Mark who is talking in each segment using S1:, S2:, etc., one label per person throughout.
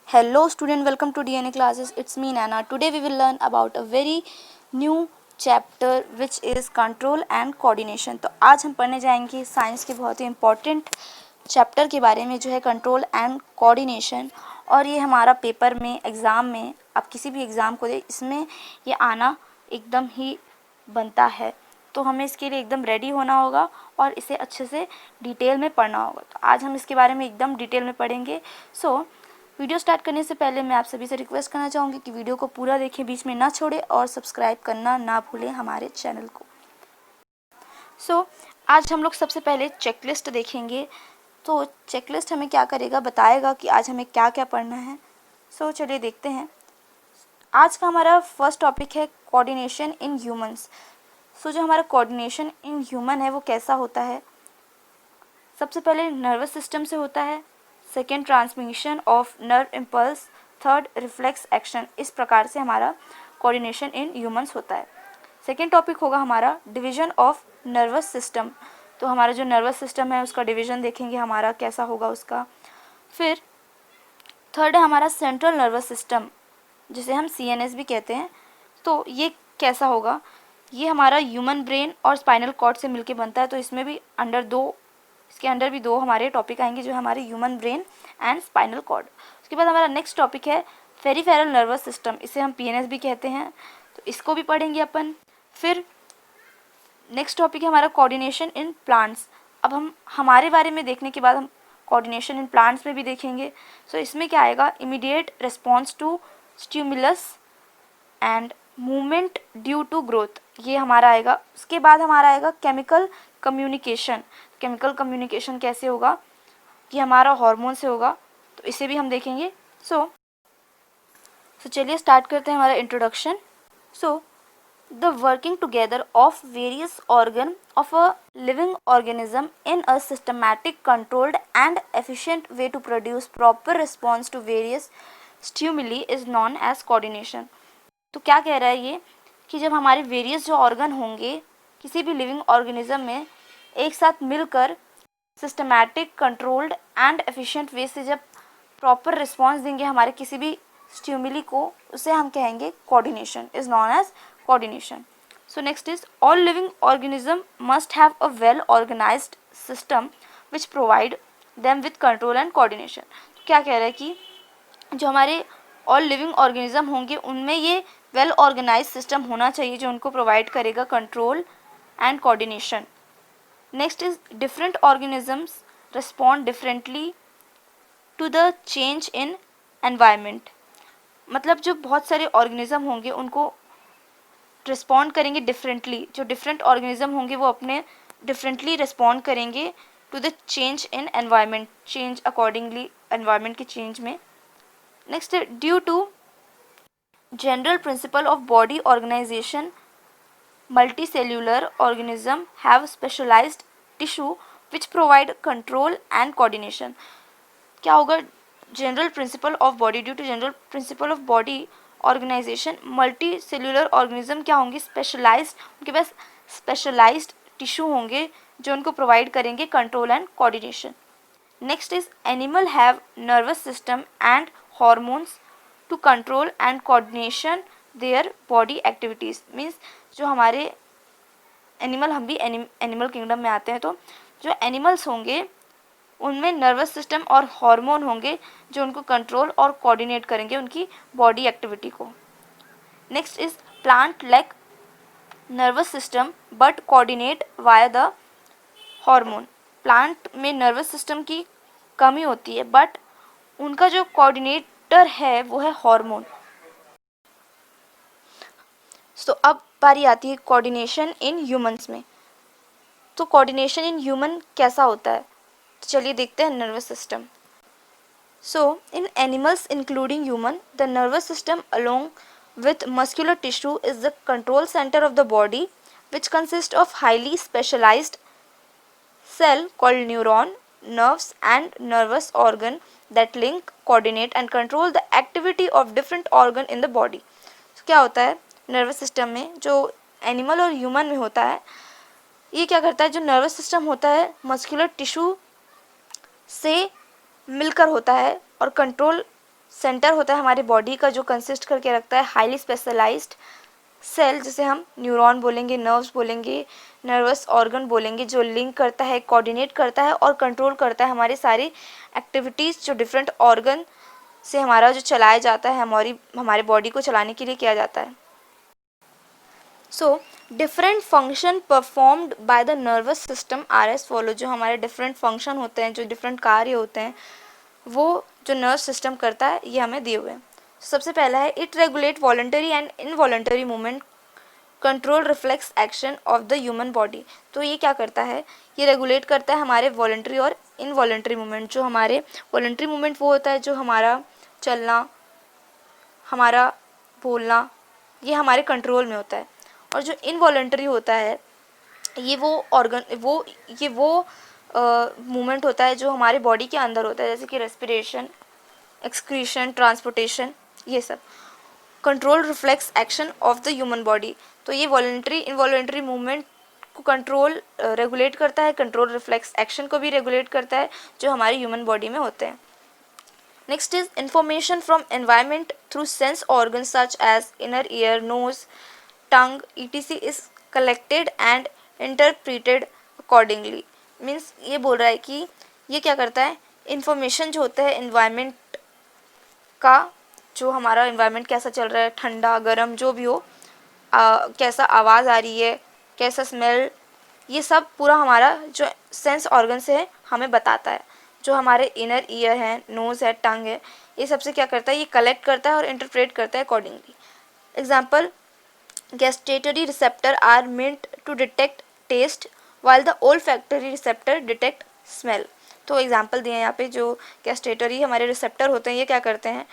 S1: Hello student, welcome to DNA classes. It's me Nana. Today we will learn about a very new chapter which is control and coordination. तो आज हम पढ़ने जाएंगे science के बहुत ही important chapter के बारे में जो है कंट्रोल एंड कोऑर्डिनेशन। और ये हमारा पेपर में एग्ज़ाम में आप किसी भी एग्ज़ाम को दे इसमें ये आना एकदम ही बनता है। तो हमें इसके लिए एकदम रेडी होना होगा और इसे अच्छे से डिटेल में पढ़ना होगा। तो आज हम इसके बारे में एकदम डिटेल में पढ़ेंगे। वीडियो स्टार्ट करने से पहले मैं आप सभी से रिक्वेस्ट करना चाहूँगी कि वीडियो को पूरा देखें, बीच में ना छोड़ें और सब्सक्राइब करना ना भूलें हमारे चैनल को। आज हम लोग सबसे पहले चेकलिस्ट देखेंगे। तो चेकलिस्ट हमें क्या करेगा, बताएगा कि आज हमें क्या क्या पढ़ना है। चलिए देखते हैं। आज का हमारा फर्स्ट टॉपिक है कोऑर्डिनेशन इन ह्यूमंस। जो हमारा कोऑर्डिनेशन इन ह्यूमन है वो कैसा होता है। सबसे पहले नर्वस सिस्टम से होता है, second transmission of nerve impulse, third reflex action. इस प्रकार से हमारा कोऑर्डिनेशन इन ह्यूमंस होता है। सेकेंड टॉपिक होगा हमारा डिवीजन ऑफ नर्वस सिस्टम। तो हमारा जो नर्वस सिस्टम है उसका डिवीजन देखेंगे हमारा कैसा होगा उसका। फिर थर्ड है हमारा सेंट्रल नर्वस सिस्टम, जिसे हम CNS भी कहते हैं। तो ये कैसा होगा, ये हमारा ह्यूमन ब्रेन और स्पाइनल कॉर्ड से मिलके बनता है। तो इसमें भी इसके अंदर भी दो हमारे टॉपिक आएंगे, जो हमारे human brain and spinal cord. उसके बाद हमारा नेक्स्ट टॉपिक है पेरिफेरल नर्वस सिस्टम, इसे हम PNS भी कहते हैं। तो इसको भी पढ़ेंगे अपन। फिर नेक्स्ट टॉपिक है हमारा कोऑर्डिनेशन इन प्लांट्स। अब हम हमारे बारे में देखने के बाद हम कोऑर्डिनेशन इन प्लांट्स में भी देखेंगे। इसमें क्या आएगा, immediate response to stimulus and movement due to growth, ये हमारा आएगा। उसके बाद हमारा आएगा केमिकल कम्युनिकेशन। केमिकल कम्युनिकेशन कैसे होगा, कि हमारा हार्मोन से होगा। तो इसे भी हम देखेंगे। चलिए स्टार्ट करते हैं हमारा introduction. The working together of various organ of a living organism in a systematic, controlled and efficient way to produce proper response to various stimuli is known as coordination. तो क्या कह रहा है ये, कि जब हमारे वेरियस जो ऑर्गन होंगे किसी भी लिविंग ऑर्गेनिज्म में एक साथ मिलकर सिस्टमैटिक, कंट्रोल्ड एंड एफिशिएंट वे से जब प्रॉपर रिस्पॉन्स देंगे हमारे किसी भी स्टिमुली को, उसे हम कहेंगे coordination, is known as coordination. Next is all living organism must have a well organised system which provide them with control and coordination. क्या कह रहा है कि जो हमारे ऑल लिविंग ऑर्गेनिज्म होंगे उनमें ये वेल ऑर्गेनाइज सिस्टम होना चाहिए जो उनको प्रोवाइड करेगा control and coordination. Next is different organisms respond differently to the change in environment. मतलब जो बहुत सारे ऑर्गेनिज्म होंगे उनको रिस्पॉन्ड करेंगे डिफरेंटली। जो डिफरेंट ऑर्गेनिज्म होंगे वो अपने डिफरेंटली रिस्पॉन्ड करेंगे to the change in environment, change accordingly environment के चेंज में। Next due to general principle of body organization, multicellular organism have specialized tissue which provide control and coordination। क्या होगा, general principle of body, due to general principle of body organisation, multi cellular organism क्या होंगे, specialised, उनके पास specialised tissue होंगे जो उनको provide करेंगे control and coordination. Next is animal have nervous system and hormones to control and coordination their body activities. Means जो हमारे animal, हम भी एनिमल किंगडम में आते हैं, तो जो एनिमल्स होंगे उनमें नर्वस सिस्टम और हार्मोन होंगे जो उनको कंट्रोल और कोऑर्डिनेट करेंगे उनकी बॉडी एक्टिविटी को। Next is plant lack nervous system but coordinate via the hormone. Plant में नर्वस सिस्टम की कमी होती है बट उनका जो कोऑर्डिनेटर है वो है हार्मोन। अब बारी आती है कोऑर्डिनेशन इन ह्यूमंस में। तो कोऑर्डिनेशन इन ह्यूमन कैसा होता है, तो चलिए देखते हैं nervous system. In animals including human, the nervous system along with muscular tissue is the control center of the body, which consists of highly specialized cell called neuron, nerves and nervous organ that link, coordinate and control the activity of different organ in the body। क्या होता है nervous system में, जो animal और human में होता है, ये क्या करता है, जो नर्वस सिस्टम होता है मस्कुलर टिश्यू से मिलकर होता है और कंट्रोल सेंटर होता है हमारी बॉडी का जो कंसिस्ट करके रखता है हाईली स्पेशलाइज्ड सेल, जिसे हम न्यूरॉन बोलेंगे, नर्व्स बोलेंगे, नर्वस ऑर्गन बोलेंगे, जो लिंक करता है, कोऑर्डिनेट करता है और कंट्रोल करता है हमारी सारी एक्टिविटीज़ जो डिफरेंट ऑर्गन से हमारा जो चलाया जाता है, हमारे बॉडी को चलाने के लिए किया जाता है. So different function performed by the nervous system R S follow. जो हमारे डिफरेंट फंक्शन होते हैं, जो डिफरेंट कार्य होते हैं, वो जो नर्व सिस्टम करता है, ये हमें दिए हुए हैं. सबसे पहला है it regulate voluntary and involuntary movement, control reflex action of the human body. तो ये क्या करता है, ये रेगुलेट करता है हमारे वॉलंटरी और इनवॉलंटरी मूवमेंट. जो हमारे वॉलंटरी मूवमेंट वो होता है जो हमारा चलना, हमारा बोलना, ये हमारे कंट्रोल में होता है. और जो इनवॉलंटरी होता है ये वो मूवमेंट होता है जो हमारे बॉडी के अंदर होता है, जैसे कि रेस्पिरेशन, एक्सक्रीशन, ट्रांसपोर्टेशन, ये सब. Control reflex action of the human body. तो ये वॉलंटरी इनवॉलंटरी मूवमेंट को कंट्रोल रेगुलेट करता है, कंट्रोल रिफ्लेक्स एक्शन को भी रेगुलेट करता है जो हमारी ह्यूमन बॉडी में होते हैं. Next is information from environment through sense organs such as inner ear, nose, tongue, etc is collected and interpreted accordingly. Means ये बोल रहा है कि ये क्या करता है, इन्फॉर्मेशन जो होता है एनवायरनमेंट का, जो हमारा एनवायरनमेंट कैसा चल रहा है, ठंडा गर्म जो भी हो, कैसा आवाज़ आ रही है, कैसा स्मेल, ये सब पूरा हमारा जो सेंस ऑर्गन से है हमें बताता है. जो हमारे इनर ईयर है, नोज़ है, टंग है, ये सबसे क्या करता है, ये कलेक्ट करता है और इंटरप्रेट करता है accordingly. Example, gustatory receptor are meant to detect taste while the olfactory receptor detect smell. तो एग्जाम्पल दिए हैं यहाँ पे. जो gustatory हमारे रिसेप्टर होते हैं ये क्या करते हैं,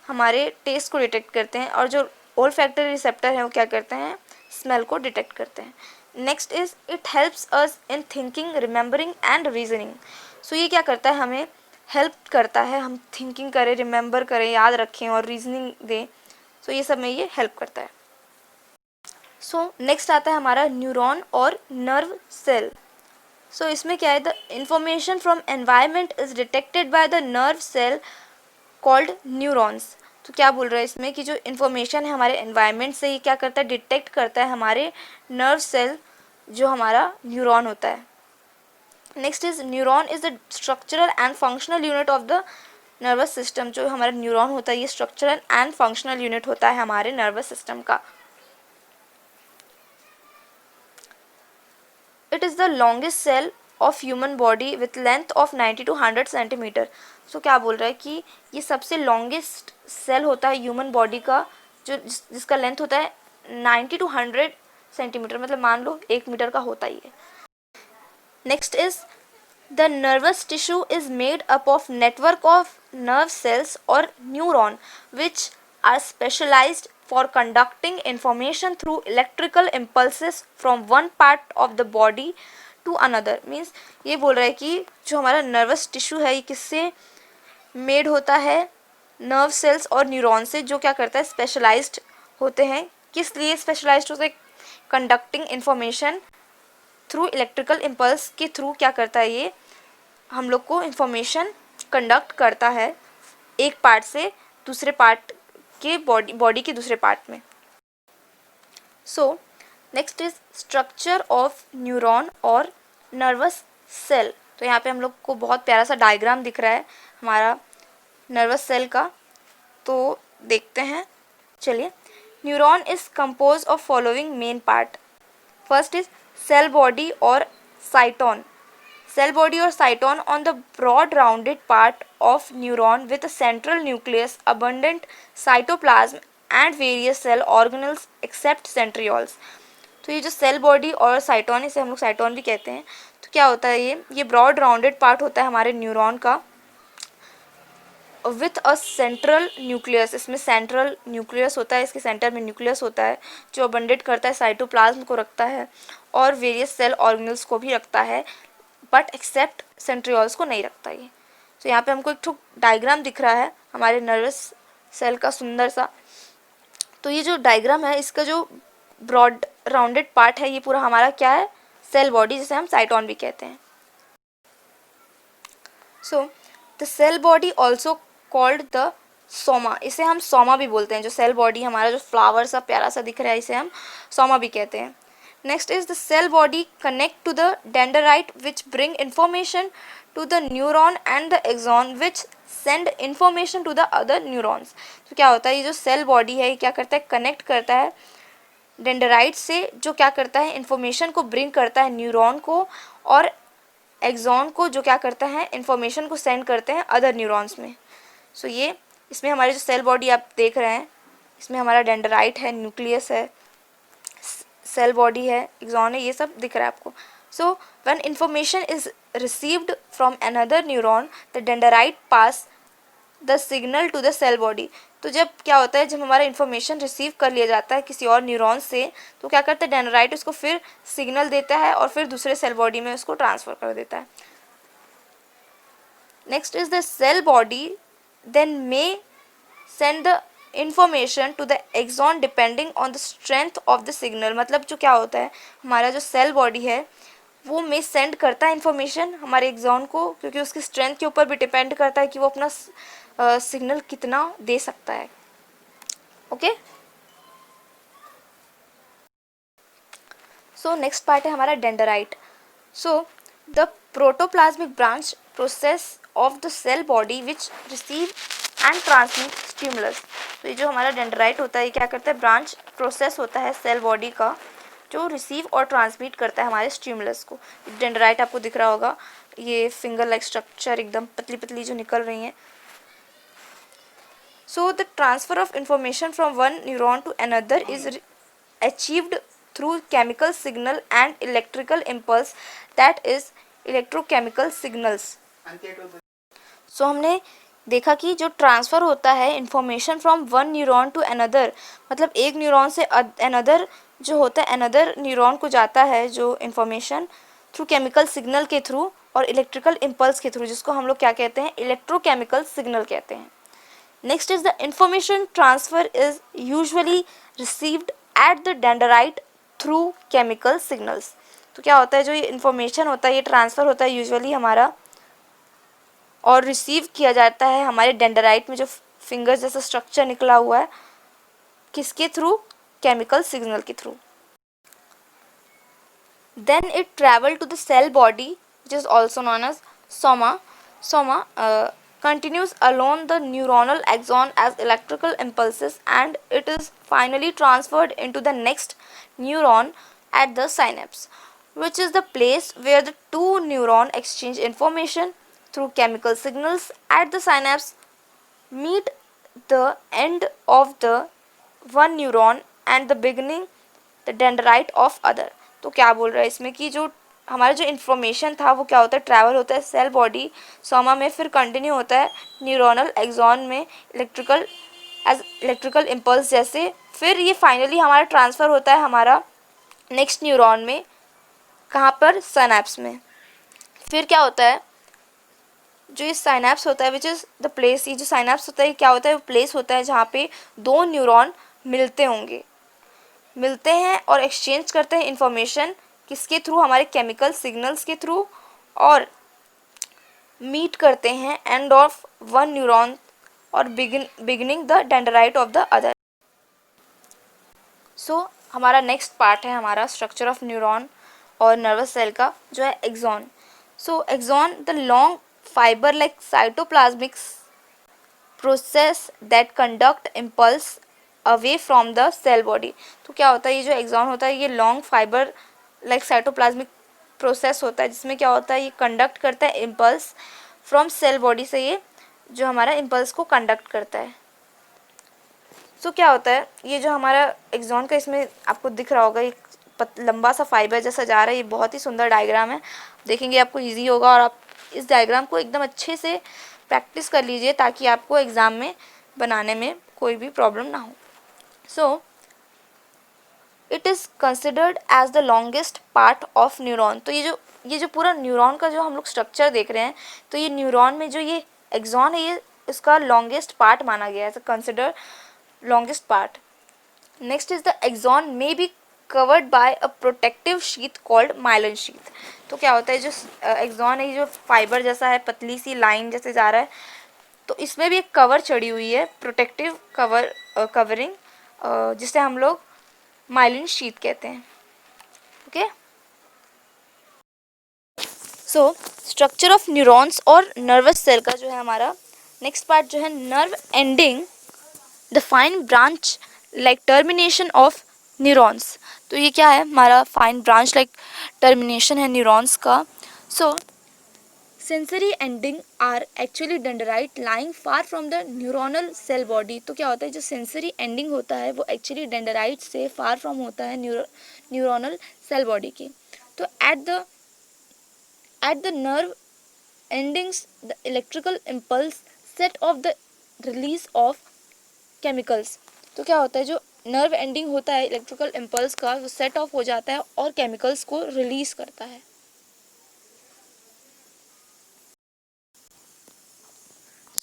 S1: हमारे टेस्ट को डिटेक्ट करते हैं, और जो olfactory रिसेप्टर हैं वो क्या करते हैं, स्मेल को डिटेक्ट करते हैं. Next is it helps us in thinking, remembering and reasoning. So ये क्या करता है, हमें हेल्प करता है, हम थिंकिंग करें, रिमेंबर करें, याद रखें और रीजनिंग दें. सो ये सब में ये हेल्प करता है. सो नेक्स्ट आता है हमारा न्यूरॉन और नर्व सेल. सो इसमें क्या है, the information from environment is detected by the nerve cell called neurons. तो क्या बोल रहा है इसमें कि जो इन्फॉर्मेशन है हमारे एनवायरनमेंट से ये क्या करता है, डिटेक्ट करता है हमारे नर्व सेल जो हमारा न्यूरॉन होता है. Next is neuron is the structural and functional unit of the nervous system. जो हमारा न्यूरॉन होता है ये स्ट्रक्चरल एंड फंक्शनल यूनिट होता है हमारे नर्वस सिस्टम का. It is the longest cell of human body with length of 90 to 100 centimetre. So क्या बोल रहा है कि ये सबसे लॉन्गेस्ट सेल होता है ह्यूमन बॉडी का, जो जिसका लेंथ होता है 90 to 100 सेंटीमीटर, मतलब मान लो 1 मीटर का होता ही है. Next is the nervous tissue is made up of network of nerve cells और neuron which are specialised for conducting information through electrical impulses from one part of the body to another. Means ये बोल रहा है कि जो हमारा nervous tissue है ये किससे मेड होता है, नर्व सेल्स और न्यूरॉन से, जो क्या करता है, स्पेशलाइज्ड होते हैं. किस लिए स्पेशलाइज्ड होते हैं, conducting information through electrical impulse के थ्रू क्या करता है, ये हम लोग को इंफॉर्मेशन कंडक्ट करता है एक पार्ट से दूसरे पार्ट के बॉडी के दूसरे पार्ट में. So next is structure of neuron और नर्वस सेल. तो यहाँ पे हम लोग को बहुत प्यारा सा डायग्राम दिख रहा है हमारा नर्वस सेल का, तो देखते हैं. चलिए, neuron is compose of following main part. First is cell body और cyton. Cell body or cyton on the broad rounded part of neuron with a central nucleus, abundant cytoplasm and various cell organelles except centrioles. तो ये जो cell body और साइटोन, इसे हम लोग साइटोन भी कहते हैं. तो क्या होता है, ये ब्रॉड राउंडेड पार्ट होता है हमारे न्यूरॉन का विथ अ सेंट्रल न्यूक्लियस. इसमें सेंट्रल न्यूक्लियस होता है, इसके सेंटर में न्यूक्लियस होता है जो अबंडेट करता है, साइटोप्लाज्म को रखता है और वेरियस सेल ऑर्गेनल्स को भी रखता है, बट एक्सेप्ट सेंट्रियोल्स को नहीं रखता ये. तो यहाँ पे हमको एक डायग्राम दिख रहा है हमारे नर्वस सेल का सुंदर सा. तो ये जो डायग्राम है इसका जो ब्रॉड राउंडेड पार्ट है ये पूरा हमारा क्या है, सेल बॉडी, जिसे हम साइटोन भी कहते हैं. So the cell body also called the soma, इसे हम सोमा भी बोलते हैं। जो सेल बॉडी हमारा जो फ्लावर सा प्यारा सा दिख रहा है, इसे हम सोमा भी कहते हैं। Next is the cell body connect to the dendrite which bring information to the neuron and the axon which send information to the other neurons. तो क्या होता है, ये जो सेल बॉडी है ये क्या करता है, कनेक्ट करता है डेंडराइट से, जो क्या करता है इंफॉर्मेशन को ब्रिंग करता है न्यूरॉन को, और एक्सॉन को जो क्या करता है इंफॉर्मेशन को सेंड करते हैं अदर न्यूरॉन्स में। सो ये इसमें हमारी जो सेल बॉडी आप देख रहे हैं, इसमें हमारा डेंडराइट है, न्यूक्लियस है, सेल बॉडी है, एक्सॉन है, ये सब दिख रहा है आपको। So when information is received from another neuron the dendrite pass the signal to the cell body. तो जब क्या होता है, जब हमारा इन्फॉर्मेशन रिसीव कर लिया जाता है किसी और न्यूरॉन से, तो क्या करता है डेंडराइट उसको फिर सिग्नल देता है और फिर दूसरे सेल बॉडी में उसको ट्रांसफ़र कर देता है। Next is the cell body then may send the information to the axon depending on the strength of the signal. मतलब जो क्या होता है, हमारा जो सेल बॉडी है वो में सेंड करता है इन्फॉर्मेशन हमारे एक्सॉन को, क्योंकि उसकी स्ट्रेंथ के ऊपर भी डिपेंड करता है कि वो अपना सिग्नल कितना दे सकता है। ओके, सो नेक्स्ट पार्ट है हमारा dendrite. So the protoplasmic branch process of the cell body which receive and transmit stimulus. तो ये जो हमारा डेंडराइट होता है ये क्या करता है, ब्रांच प्रोसेस होता है सेल बॉडी का जो रिसीव और ट्रांसमिट करता है हमारे स्टिमुलस को। डेंडराइट आपको दिख रहा होगा, ये फिंगर लाइक स्ट्रक्चर एकदम पतली पतली जो निकल रही हैं। So the transfer of information from one neuron to another is achieved through chemical signal and electrical impulse, that is electrochemical signals. So हमने देखा कि जो ट्रांसफ़र होता है information from one neuron to another, मतलब एक न्यूरॉन से another जो होता है अनदर न्यूरॉन को जाता है जो इन्फॉर्मेशन थ्रू केमिकल सिग्नल के थ्रू और इलेक्ट्रिकल इम्पल्स के थ्रू, जिसको हम लोग क्या कहते हैं, इलेक्ट्रोकेमिकल सिग्नल कहते हैं। Next is the information transfer is usually received at the dendrite through chemical signals. तो क्या होता है, जो ये इन्फॉर्मेशन होता है ये ट्रांसफ़र होता है यूजुअली हमारा और रिसीव किया जाता है हमारे डेंडराइट में जो फिंगर जैसा स्ट्रक्चर निकला हुआ है, किसके थ्रू, केमिकल सिग्नल के थ्रू। Then it travel to the cell body which is also known as soma. Soma continues along the neuronal axon as electrical impulses and it is finally transferred into the next neuron at the synapse, which is the place where the two neurons exchange information through chemical signals at the synapse meet the end of the one neuron and the beginning the dendrite of other। तो क्या बोल रहा है इसमें कि जो हमारा जो इन्फॉर्मेशन था वो क्या होता है, ट्रैवल होता है सेल बॉडी सोमा में, फिर कंटिन्यू होता है न्यूरोनल एक्सॉन में इलेक्ट्रिकल इम्पल्स जैसे, फिर ये फाइनली हमारा ट्रांसफ़र होता है हमारा नेक्स्ट न्यूरॉन में, कहाँ पर, सिनैप्स में। फिर क्या होता है, जो ये साइनैप्स होता है विच इज़ द प्लेस, ये जो साइनैप्स होता है क्या होता है, वो प्लेस होता है जहाँ पे दो न्यूरॉन मिलते हैं और एक्सचेंज करते हैं इन्फॉर्मेशन, किसके थ्रू, हमारे केमिकल सिग्नल्स के थ्रू, और मीट करते हैं एंड ऑफ वन न्यूरॉन और beginning the dendrite of the other. So हमारा नेक्स्ट पार्ट है हमारा स्ट्रक्चर ऑफ न्यूरॉन और नर्वस सेल का, जो है axon. So axon the long fibre like cytoplasmic process that conduct impulse away from the cell body. तो क्या होता है, ये जो एक्सॉन होता है ये long fibre like cytoplasmic process होता है, जिसमें क्या होता है ये कंडक्ट करता है इम्पल्स फ्रॉम सेल बॉडी से, ये जो हमारा इम्पल्स को कंडक्ट करता है। सो क्या होता है, ये जो हमारा एक्सॉन का इसमें आपको दिख रहा होगा एक लंबा सा फाइबर जैसा जा रहा है, ये बहुत ही सुंदर डायग्राम है, देखेंगे आपको ईजी होगा और आप इस डायग्राम को एकदम अच्छे से प्रैक्टिस कर लीजिए ताकि आपको एग्ज़ाम में बनाने में कोई भी प्रॉब्लम ना हो। So it is considered as the longest part of neuron. तो ये जो पूरा न्यूरॉन का जो हम लोग स्ट्रक्चर देख रहे हैं, तो ये न्यूरॉन में जो ये एक्सॉन है ये इसका लॉन्गेस्ट पार्ट माना गया है, consider longest part. Next is the axon may be covered by a protective sheath called myelin sheath. तो क्या होता है, जो एक्सॉन है, जो फाइबर जैसा है, पतली सी लाइन जैसे जा रहा है, तो इसमें भी एक कवर चढ़ी हुई है, प्रोटेक्टिव कवरिंग, जिसे हम लोग माइलिन शीथ कहते हैं। Okay, so structure of neurons और नर्वस सेल का जो है हमारा नेक्स्ट पार्ट जो है nerve ending, the fine branch like termination of neurons. तो ये क्या है, हमारा फाइन ब्रांच लाइक टर्मिनेशन है न्यूरॉन्स का। So sensory ending are actually dendrite lying far from the neuronal cell body. तो क्या होता है, जो सेंसरी एंडिंग होता है वो एक्चुअली डेंडराइट से फार फ्रॉम होता है न्यूरोनल सेल बॉडी की। तो at the nerve endings the electrical impulse set off the release of chemicals। तो क्या होता है, जो नर्व एंडिंग होता है इलेक्ट्रिकल इम्पल्स का वो सेट ऑफ हो जाता है और केमिकल्स को रिलीज करता है।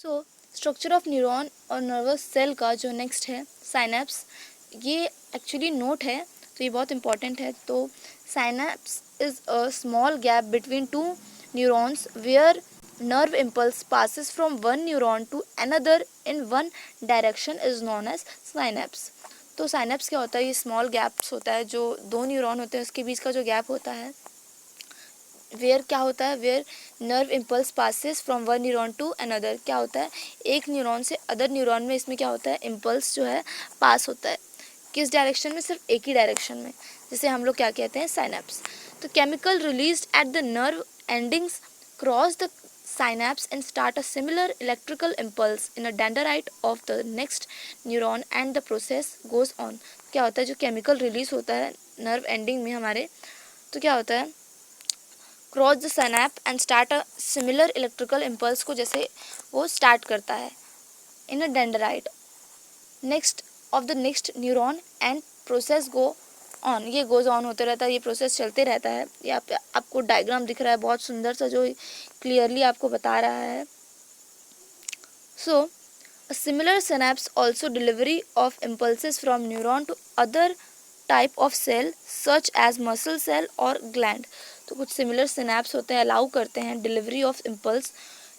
S1: सो स्ट्रक्चर ऑफ न्यूरॉन और नर्वस सेल का जो नेक्स्ट है साइनेप्स, ये एक्चुअली नोट है तो ये बहुत इंपॉर्टेंट है। तो synapse is a small gap between two neurons where nerve impulse passes from one neuron to another in one direction is known as synapse। तो synapse क्या होता है, ये स्मॉल गैप्स होता है, जो दो न्यूरॉन होते हैं उसके बीच का जो गैप होता है, वेयर क्या होता है, where nerve impulse passes from one neuron to another. क्या होता है, एक न्यूरॉन से अदर न्यूरॉन में इसमें क्या होता है, इम्पल्स जो है पास होता है। किस डायरेक्शन में, सिर्फ एक ही डायरेक्शन में, जिसे हम लोग क्या कहते हैं, साइनेप्स। तो chemical released at the nerve endings cross the synapse and start a similar electrical impulse in a dendrite of the next neuron and the process goes on। क्या होता है, जो केमिकल रिलीज होता है नर्व एंडिंग में हमारे, तो क्या होता है, cross the synapse and start a similar electrical impulse को जैसे वो स्टार्ट करता है in a dendrite next of the next neuron and process go on, ये गोज ऑन होते रहता है, ये प्रोसेस चलते रहता है। ये आपको डायग्राम दिख रहा है बहुत सुंदर सा जो क्लियरली आपको बता रहा है। So a similar synapse also delivery of impulses from neuron to other type of cell such as muscle cell और ग्लैंड। तो कुछ सिमिलर सिनेप्स होते हैं, अलाउ करते हैं डिलीवरी ऑफ इम्पल्स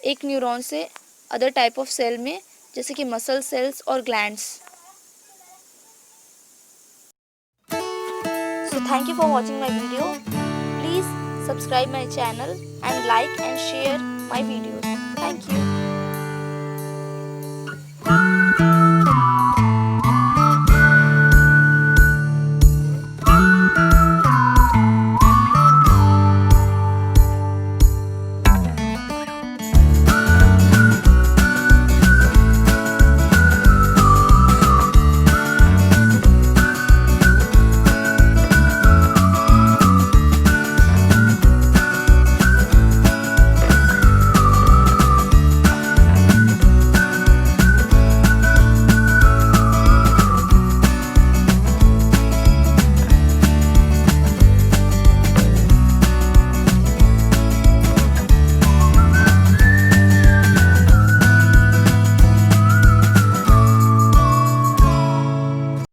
S1: एक न्यूरॉन से अदर टाइप ऑफ सेल में, जैसे कि मसल सेल्स और glands. So thank you for watching my video. Please subscribe my channel and like and share my videos. Thank you.